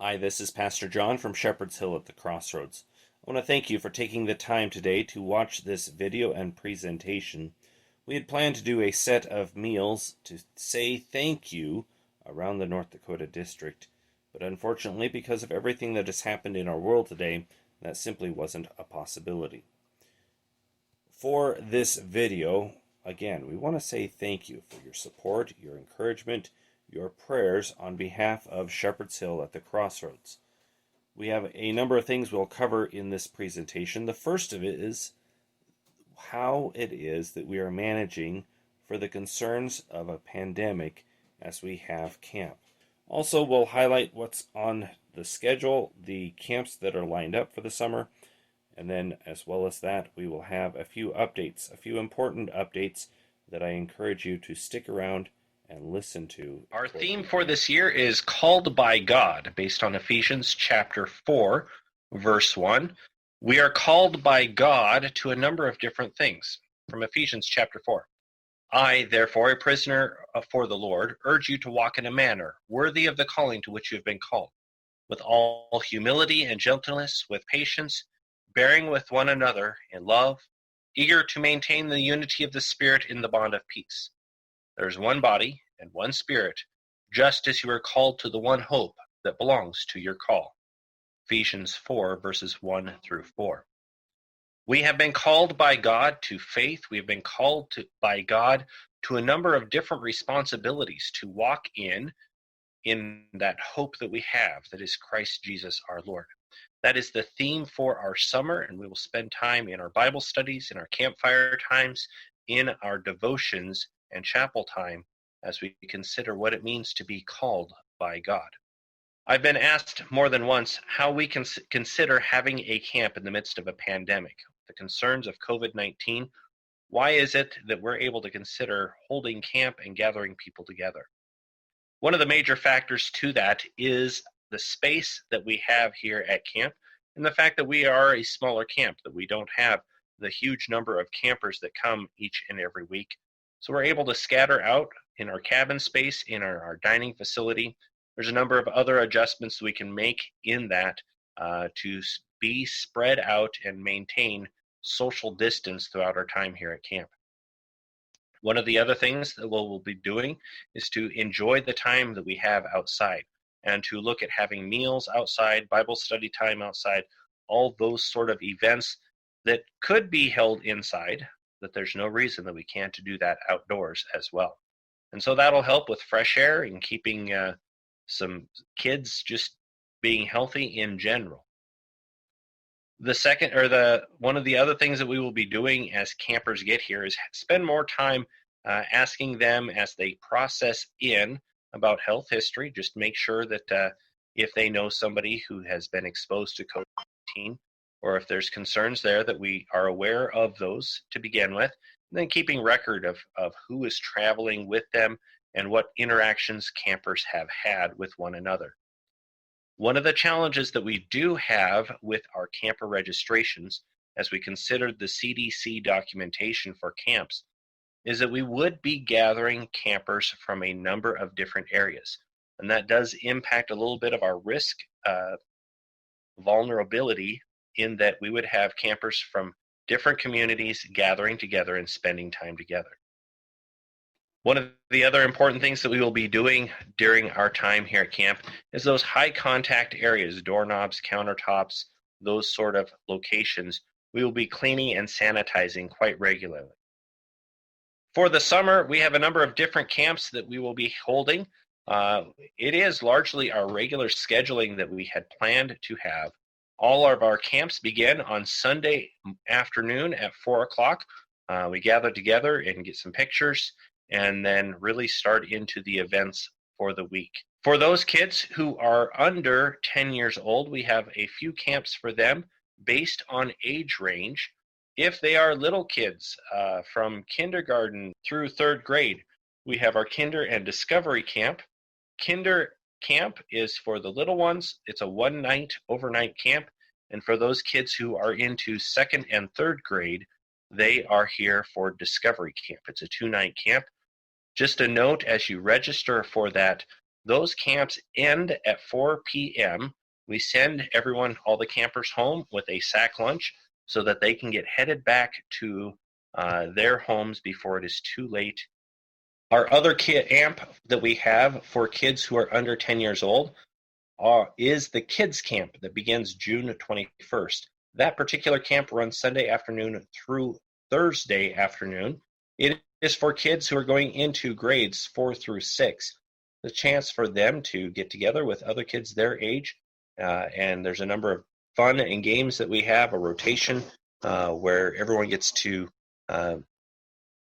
Hi, this is Pastor John from Shepherd's Hill at the Crossroads. I want to thank you for taking the time today to watch this video and presentation. We had planned to do a set of meals to say thank you around the North Dakota district, but unfortunately, because of everything that has happened in our world today, that simply wasn't a possibility. For this video, again, we want to say thank you for your support, your encouragement, your prayers on behalf of Shepherd's Hill at the Crossroads. We have a number of things we'll cover in this presentation. The first of it is how it is that we are managing for the concerns of a pandemic as we have camp. Also, we'll highlight what's on the schedule, the camps that are lined up for the summer, and then as well as that, we will have a few updates, a few important updates that I encourage you to stick around and listen to. Our theme for this year is Called by God, based on Ephesians chapter 4, verse 1. We are called by God to a number of different things. From Ephesians chapter 4. I, therefore, a prisoner for the Lord, urge you to walk in a manner worthy of the calling to which you have been called, with all humility and gentleness, with patience, bearing with one another in love, eager to maintain the unity of the Spirit in the bond of peace. There is one body and one Spirit, just as you are called to the one hope that belongs to your call. Ephesians 4, verses 1 through 4. We have been called by God to faith. We have been called by God to a number of different responsibilities to walk in that hope that we have, that is Christ Jesus our Lord. That is the theme for our summer, and we will spend time in our Bible studies, in our campfire times, in our devotions and chapel time as we consider what it means to be called by God. I've been asked more than once how we can consider having a camp in the midst of a pandemic, the concerns of COVID-19. Why is it that we're able to consider holding camp and gathering people together? One of the major factors to that is the space that we have here at camp and the fact that we are a smaller camp, that we don't have the huge number of campers that come each and every week. So we're able to scatter out in our cabin space, in our dining facility. There's a number of other adjustments we can make in that to be spread out and maintain social distance throughout our time here at camp. One of the other things that we'll be doing is to enjoy the time that we have outside and to look at having meals outside, Bible study time outside, all those sort of events that could be held inside, that there's no reason that we can't do that outdoors as well. And so that'll help with fresh air and keeping some kids just being healthy in general. One of the other things that we will be doing as campers get here is spend more time asking them as they process in about health history. Just make sure that if they know somebody who has been exposed to COVID-19, or if there's concerns there, that we are aware of those to begin with, and then keeping record of who is traveling with them and what interactions campers have had with one another. One of the challenges that we do have with our camper registrations, as we considered the CDC documentation for camps, is that we would be gathering campers from a number of different areas. And that does impact a little bit of our risk vulnerability, in that we would have campers from different communities gathering together and spending time together. One of the other important things that we will be doing during our time here at camp is those high contact areas, doorknobs, countertops, those sort of locations, we will be cleaning and sanitizing quite regularly. For the summer, we have a number of different camps that we will be holding. It is largely our regular scheduling that we had planned to have. All of our camps begin on Sunday afternoon at 4 o'clock. We gather together and get some pictures, and then really start into the events for the week. For those kids who are under 10 years old, we have a few camps for them based on age range. If they are little kids from kindergarten through third grade, we have our Kinder and Discovery Camp. Kinder Camp is for the little ones. It's a one-night overnight camp. And for those kids who are into second and third grade, they are here for Discovery Camp. It's a 2-night camp. Just a note, as you register for that Those camps end at 4 p.m. We send everyone, all the campers, home with a sack lunch so that they can get headed back to their homes before it is too late. Our other camp that we have for kids who are under 10 years old is the Kids Camp that begins June 21st. That particular camp runs Sunday afternoon through Thursday afternoon. It is for kids who are going into grades 4 through 6. The chance for them to get together with other kids their age, and there's a number of fun and games that we have, a rotation where everyone gets to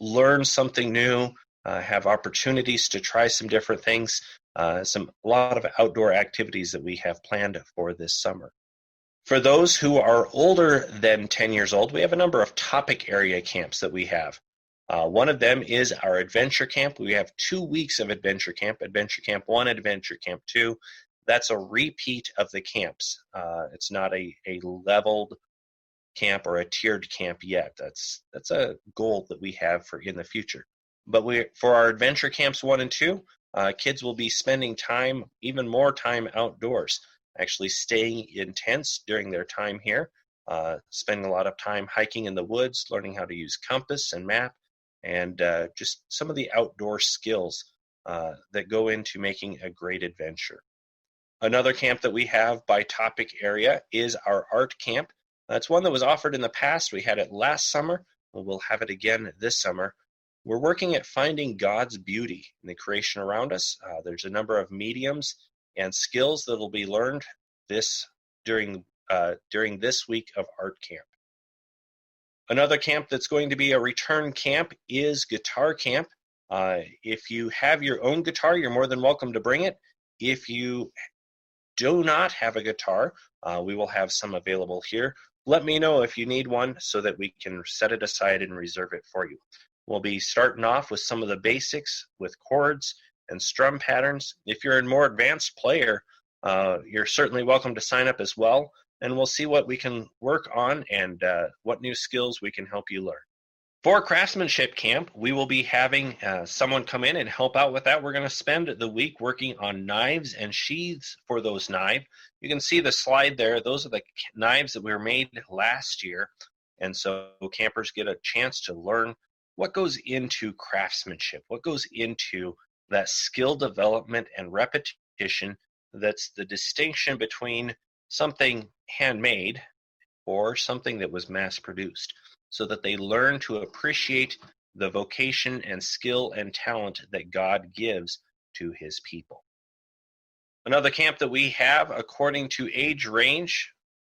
learn something new, have opportunities to try some different things, a lot of outdoor activities that we have planned for this summer. For those who are older than 10 years old, we have a number of topic area camps that we have. One of them is our Adventure Camp. We have 2 weeks of Adventure Camp 1, Adventure Camp 2. That's a repeat of the camps. It's not a leveled camp or a tiered camp yet. That's a goal that we have for in the future. But for our Adventure Camps 1 and 2, kids will be spending time, even more time outdoors, actually staying in tents during their time here, spending a lot of time hiking in the woods, learning how to use compass and map, and just some of the outdoor skills that go into making a great adventure. Another camp that we have by topic area is our art camp. That's one that was offered in the past. We had it last summer. We'll have it again this summer. We're working at finding God's beauty in the creation around us. There's a number of mediums and skills that will be learned during this week of art camp. Another camp that's going to be a return camp is guitar camp. If you have your own guitar, you're more than welcome to bring it. If you do not have a guitar, we will have some available here. Let me know if you need one so that we can set it aside and reserve it for you. We'll be starting off with some of the basics with chords and strum patterns. If you're a more advanced player, you're certainly welcome to sign up as well, and we'll see what we can work on and what new skills we can help you learn. For craftsmanship camp, we will be having someone come in and help out with that. We're going to spend the week working on knives and sheaths for those knives. You can see the slide there. Those are the knives that were made last year, and so campers get a chance to learn what goes into craftsmanship, what goes into that skill development and repetition that's the distinction between something handmade or something that was mass-produced, so that they learn to appreciate the vocation and skill and talent that God gives to his people. Another camp that we have, according to age range,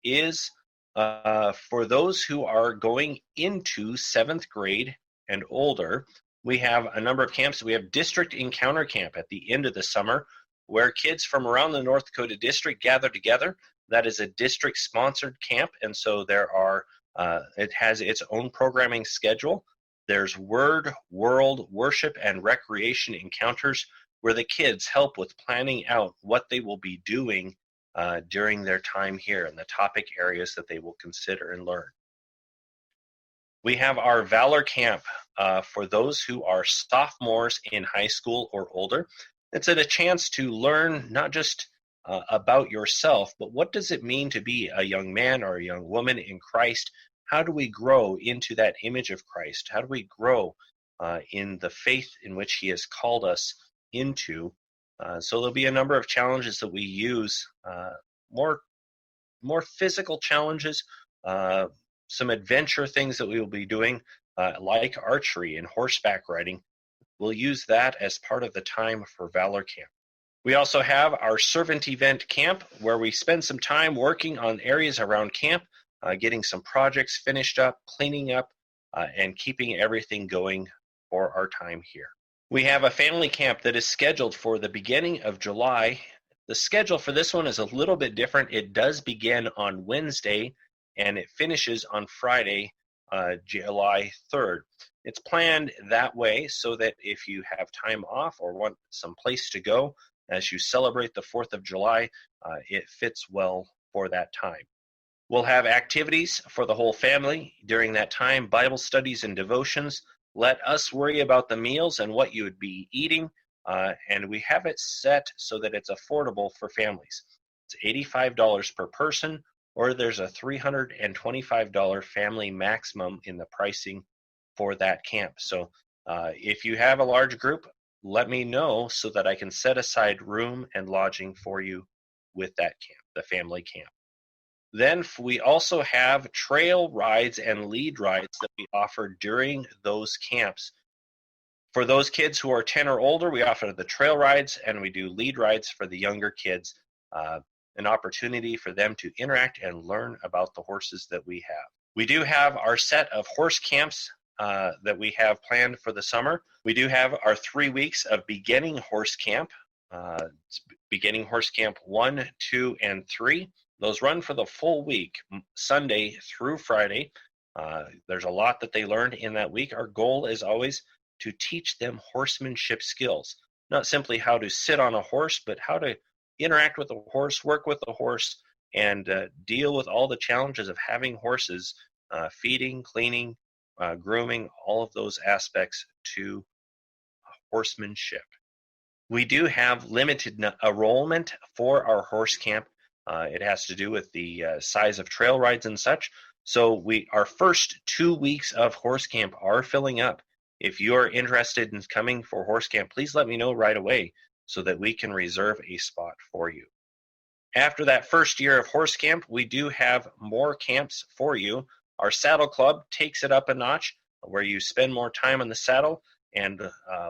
is for those who are going into 7th grade and older. We have a number of camps. We have District Encounter Camp at the end of the summer, where kids from around the North Dakota district gather together. That is a district-sponsored camp, and so it has its own programming schedule. There's Word, World, Worship, and Recreation encounters where the kids help with planning out what they will be doing during their time here and the topic areas that they will consider and learn. We have our Valor Camp for those who are sophomores in high school or older. It's a chance to learn not just about yourself, but what does it mean to be a young man or a young woman in Christ? How do we grow into that image of Christ? How do we grow in the faith in which he has called us into? So there'll be a number of challenges that we use, more physical challenges, some adventure things that we will be doing, like archery and horseback riding. We'll use that as part of the time for Valor Camp. We also have our Servant Event Camp, where we spend some time working on areas around camp, getting some projects finished up, cleaning up, and keeping everything going for our time here. We have a family camp that is scheduled for the beginning of July. The schedule for this one is a little bit different. It does begin on Wednesday, and it finishes on Friday, July 3rd. It's planned that way so that if you have time off or want some place to go as you celebrate the 4th of July, it fits well for that time. We'll have activities for the whole family during that time, Bible studies and devotions. Let us worry about the meals and what you would be eating. and we have it set so that it's affordable for families. It's $85 per person, or there's a $325 family maximum in the pricing for that camp. So if you have a large group, let me know so that I can set aside room and lodging for you with that camp, the family camp. Then we also have trail rides and lead rides that we offer during those camps. For those kids who are 10 or older, we offer the trail rides, and we do lead rides for the younger kids, an opportunity for them to interact and learn about the horses that we have. We do have our set of horse camps that we have planned for the summer. We do have our 3 weeks of beginning horse camp, beginning horse camp 1, 2, and 3. Those run for the full week, Sunday through Friday. There's a lot that they learn in that week. Our goal is always to teach them horsemanship skills, not simply how to sit on a horse, but how to interact with a horse, work with a horse, and deal with all the challenges of having horses, feeding, cleaning, grooming, all of those aspects to horsemanship. We do have limited enrollment for our horse camp. It has to do with the size of trail rides and such. So our first 2 weeks of horse camp are filling up. If you're interested in coming for horse camp, please let me know right away so that we can reserve a spot for you. After that first year of horse camp, we do have more camps for you. Our saddle club takes it up a notch, where you spend more time on the saddle and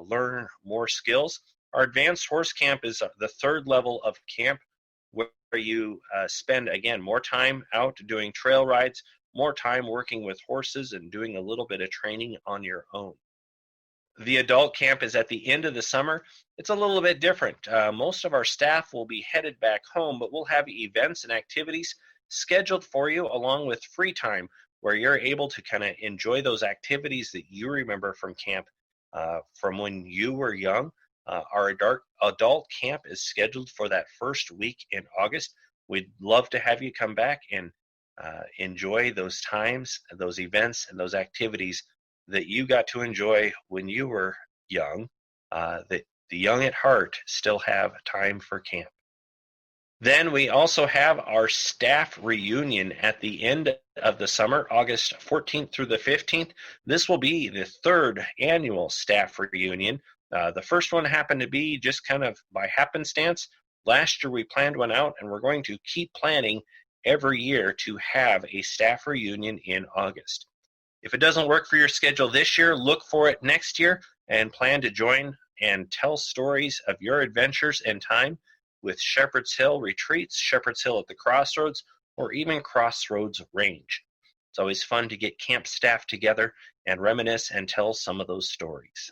learn more skills. Our advanced horse camp is the third level of camp, where you spend, again, more time out doing trail rides, more time working with horses, and doing a little bit of training on your own. The adult camp is at the end of the summer. It's a little bit different. Most of our staff will be headed back home, but we'll have events and activities scheduled for you, along with free time, where you're able to kind of enjoy those activities that you remember from camp from when you were young. Our adult camp is scheduled for that first week in August. We'd love to have you come back and enjoy those times, those events, and those activities that you got to enjoy when you were young, that the young at heart still have time for camp. Then we also have our staff reunion at the end of the summer, August 14th through the 15th. This will be the third annual staff reunion. The first one happened to be just kind of by happenstance. Last year we planned one out, and we're going to keep planning every year to have a staff reunion in August. If it doesn't work for your schedule this year, look for it next year and plan to join and tell stories of your adventures and time with Shepherd's Hill Retreats, Shepherd's Hill at the Crossroads, or even Crossroads Range. It's always fun to get camp staff together and reminisce and tell some of those stories.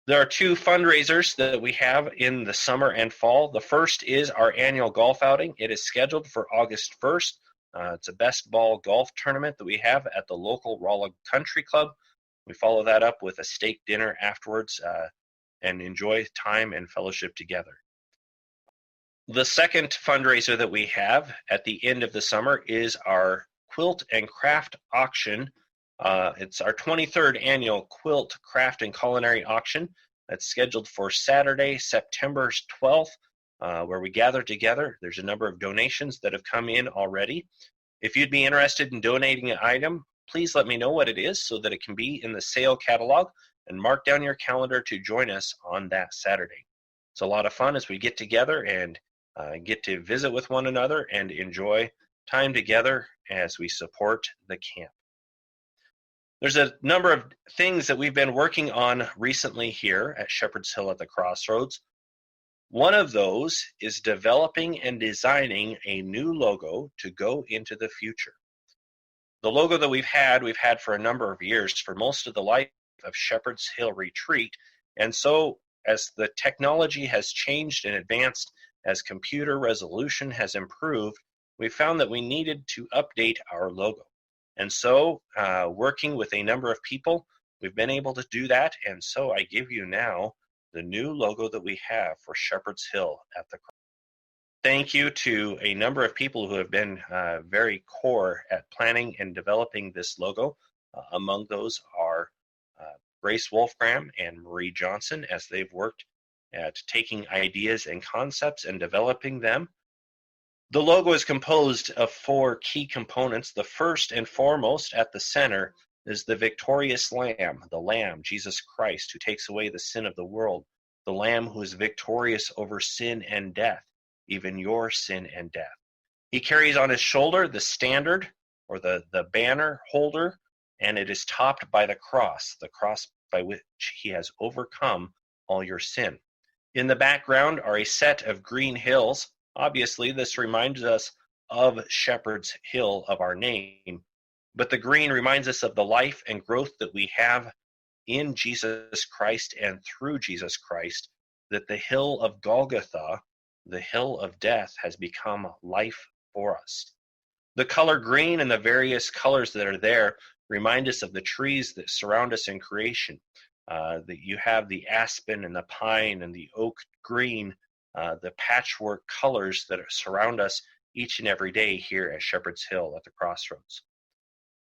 There are 2 fundraisers that we have in the summer and fall. The first is our annual golf outing. It is scheduled for August 1st. It's a best ball golf tournament that we have at the local Rolla Country Club. We follow that up with a steak dinner afterwards and enjoy time and fellowship together. The second fundraiser that we have at the end of the summer is our quilt and craft auction. It's our 23rd annual quilt, craft, and culinary auction. That's scheduled for Saturday, September 12th. Where we gather together. There's a number of donations that have come in already. If you'd be interested in donating an item, please let me know what it is so that it can be in the sale catalog, and mark down your calendar to join us on that Saturday. It's a lot of fun as we get together and get to visit with one another and enjoy time together as we support the camp. There's a number of things that we've been working on recently here at Shepherd's Hill at the Crossroads. One of those is developing and designing a new logo to go into the future. The logo that we've had for a number of years, for most of the life of Shepherd's Hill Retreat. And so as the technology has changed and advanced, as computer resolution has improved, we found that we needed to update our logo. And so working with a number of people, we've been able to do that. And so I give you now the new logo that we have for Shepherd's Hill at the Crossroads. Thank you to a number of people who have been very core at planning and developing this logo. Among those are Grace Wolfgram and Marie Johnson, as they've worked at taking ideas and concepts and developing them. The logo is composed of four key components. The first and foremost at the center is the victorious Lamb, the Lamb, Jesus Christ, who takes away the sin of the world, the Lamb who is victorious over sin and death, even your sin and death. He carries on his shoulder the standard, or the banner holder, and it is topped by the cross by which he has overcome all your sin. In the background are a set of green hills. Obviously, this reminds us of Shepherd's Hill, of our name, but the green reminds us of the life and growth that we have in Jesus Christ and through Jesus Christ, that the hill of Golgotha, the hill of death, has become life for us. The color green and the various colors that are there remind us of the trees that surround us in creation. That you have the aspen and the pine and the oak green, the patchwork colors that surround us each and every day here at Shepherd's Hill at the Crossroads.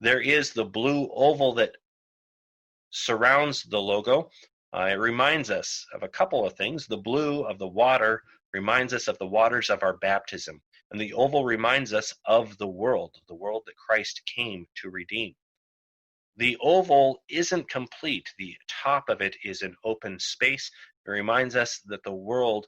There is the blue oval that surrounds the logo. It reminds us of a couple of things. The blue of the water reminds us of the waters of our baptism, and the oval reminds us of the world that Christ came to redeem. The oval isn't complete. The top of it is an open space. It reminds us that the world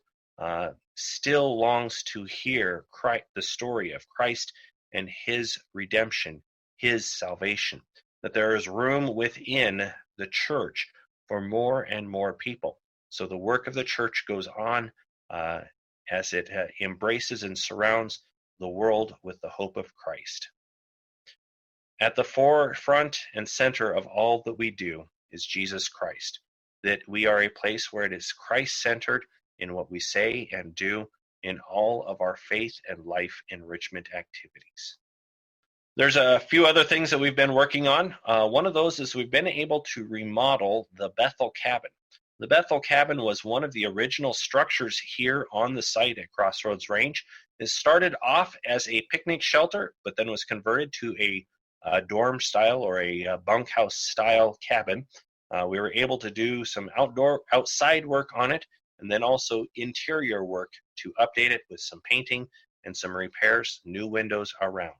still longs to hear the story of Christ and his redemption, his salvation, that there is room within the church for more and more people. So the work of the church goes on as it embraces and surrounds the world with the hope of Christ. At the forefront and center of all that we do is Jesus Christ, that we are a place where it is Christ-centered in what we say and do in all of our faith and life enrichment activities. There's a few other things that we've been working on. One of those is we've been able to remodel the Bethel Cabin. The Bethel Cabin was one of the original structures here on the site at Crossroads Range. It started off as a picnic shelter, but then was converted to a dorm style or a bunkhouse style cabin. We were able to do some outside work on it, and then also interior work to update it with some painting and some repairs, new windows around.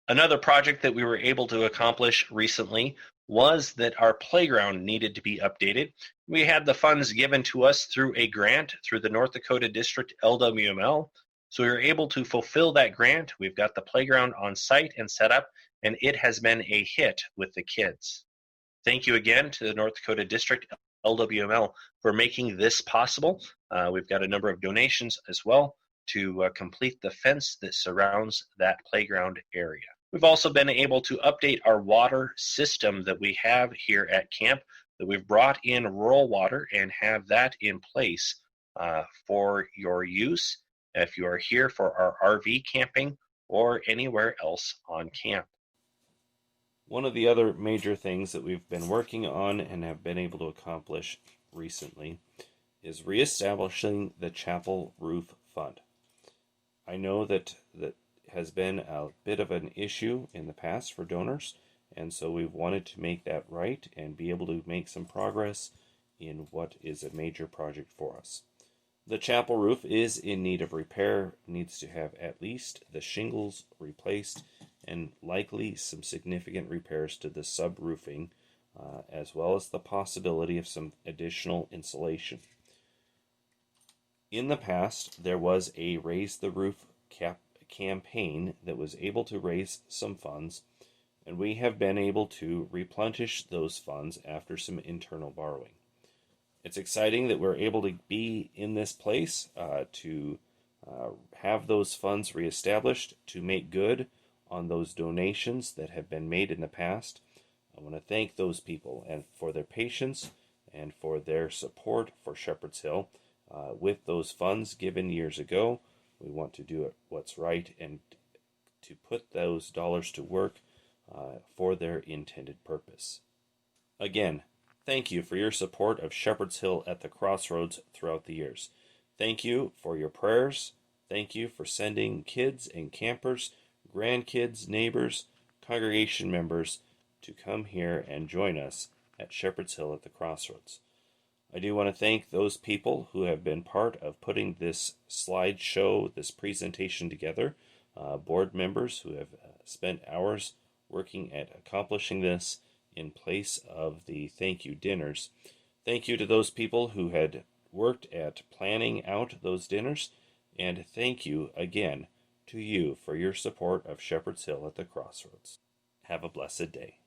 Another project that we were able to accomplish recently was that our playground needed to be updated. We had the funds given to us through a grant through the North Dakota District LWML. So we were able to fulfill that grant. We've got the playground on site and set up, and it has been a hit with the kids. Thank you again to the North Dakota District LWML for making this possible. We've got a number of donations as well to complete the fence that surrounds that playground area. We've also been able to update our water system that we have here at camp, that we've brought in rural water and have that in place for your use if you are here for our RV camping or anywhere else on camp. One of the other major things that we've been working on and have been able to accomplish recently is reestablishing the chapel roof fund. I know that has been a bit of an issue in the past for donors, and so we've wanted to make that right and be able to make some progress in what is a major project for us. The chapel roof is in need of repair, needs to have at least the shingles replaced and likely some significant repairs to the sub-roofing, as well as the possibility of some additional insulation. In the past, there was a Raise the Roof campaign that was able to raise some funds, and we have been able to replenish those funds after some internal borrowing. It's exciting that we're able to be in this place to have those funds reestablished, to make good on those donations that have been made in the past. I want to thank those people and for their patience and for their support for Shepherd's Hill. With those funds given years ago, we want to do what's right and to put those dollars to work for their intended purpose. Again, thank you for your support of Shepherd's Hill at the Crossroads throughout the years. Thank you for your prayers. Thank you for sending kids and campers, grandkids, neighbors, congregation members to come here and join us at Shepherd's Hill at the Crossroads. I do want to thank those people who have been part of putting this slideshow, this presentation together, board members who have spent hours working at accomplishing this in place of the thank you dinners. Thank you to those people who had worked at planning out those dinners, and thank you again to you for your support of Shepherd's Hill at the Crossroads. Have a blessed day.